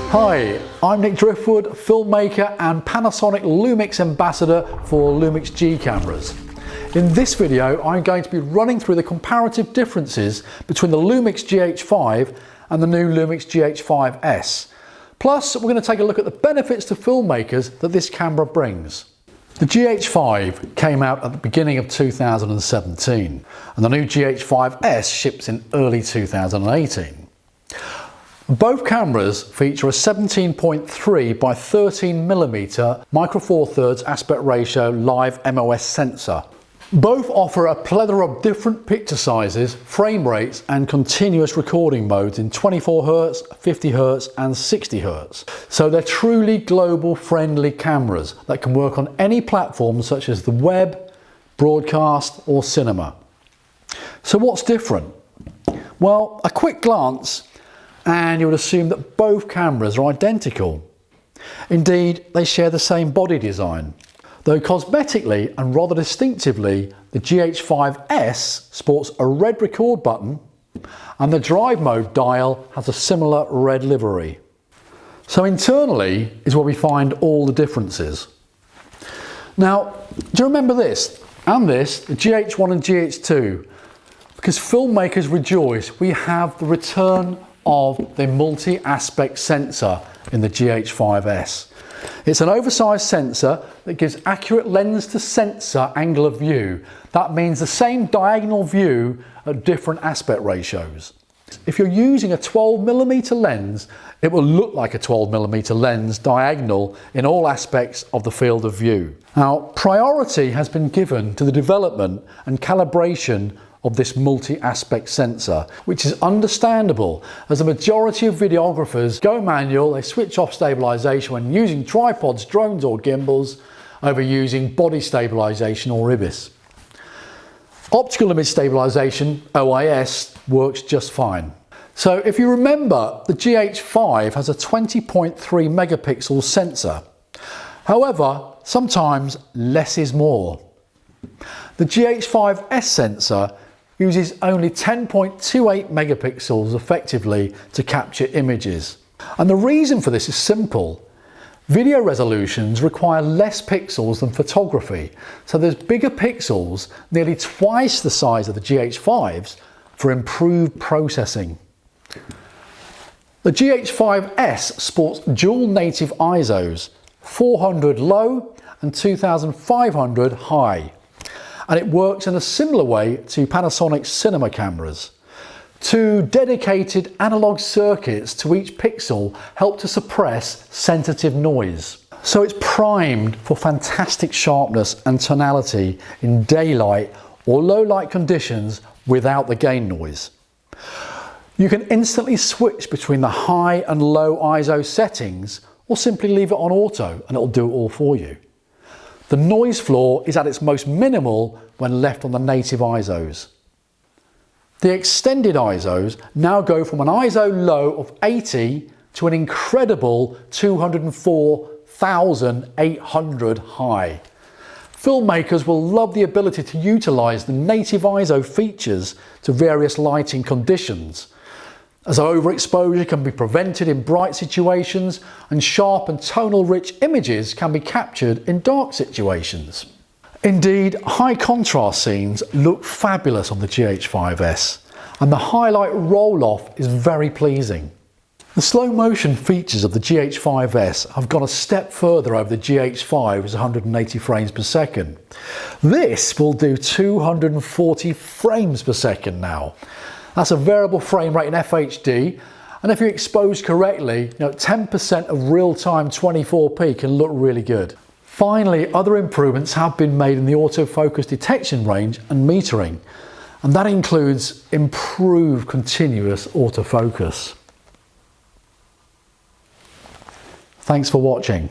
Hi, I'm Nick Driftwood, filmmaker and Panasonic Lumix ambassador for Lumix G cameras. In this video, I'm going to be running through the comparative differences between the Lumix GH5 and the new Lumix GH5S. Plus, we're going to take a look at the benefits to filmmakers that this camera brings. The GH5 came out at the beginning of 2017, and the new GH5S ships in early 2018. Both cameras feature a 17.3 by 13mm micro four thirds aspect ratio live MOS sensor. Both offer a plethora of different picture sizes, frame rates and continuous recording modes in 24Hz, 50Hz and 60Hz. So they're truly global friendly cameras that can work on any platform such as the web, broadcast or cinema. So what's different? Well, a quick glance and you would assume that both cameras are identical. Indeed, they share the same body design. Though cosmetically and rather distinctively, the GH5S sports a red record button and the drive mode dial has a similar red livery. So internally is where we find all the differences. Now, do you remember this and this, the GH1 and GH2? Because filmmakers rejoice, we have the return of the multi-aspect sensor in the GH5S. It's an oversized sensor that gives accurate lens to sensor angle of view. That means the same diagonal view at different aspect ratios. If you're using a 12mm lens, it will look like a 12mm lens diagonal in all aspects of the field of view. Now, priority has been given to the development and calibration of this multi-aspect sensor, which is understandable as the majority of videographers go manual, they switch off stabilization when using tripods, drones or gimbals over using body stabilization or IBIS. Optical image stabilization, OIS, works just fine. So if you remember, the GH5 has a 20.3 megapixel sensor. However, sometimes less is more. The GH5S sensor uses only 10.28 megapixels effectively to capture images. And the reason for this is simple. Video resolutions require less pixels than photography, so there's bigger pixels, nearly twice the size of the GH5s, for improved processing. The GH5S sports dual native ISOs, 400 low and 2500 high. And it works in a similar way to Panasonic's cinema cameras. Two dedicated analog circuits to each pixel help to suppress sensitive noise. So it's primed for fantastic sharpness and tonality in daylight or low light conditions without the gain noise. You can instantly switch between the high and low ISO settings or simply leave it on auto and it'll do it all for you. The noise floor is at its most minimal when left on the native ISOs. The extended ISOs now go from an ISO low of 80 to an incredible 204,800 high. Filmmakers will love the ability to utilise the native ISO features to various lighting conditions, as overexposure can be prevented in bright situations and sharp and tonal rich images can be captured in dark situations. Indeed, high contrast scenes look fabulous on the GH5S and the highlight roll-off is very pleasing. The slow motion features of the GH5S have gone a step further over the GH5's 180 frames per second. This will do 240 frames per second now. That's a variable frame rate in FHD, and if you expose correctly, 10% of real-time 24p can look really good. Finally, other improvements have been made in the autofocus detection range and metering, and that includes improved continuous autofocus. Thanks for watching.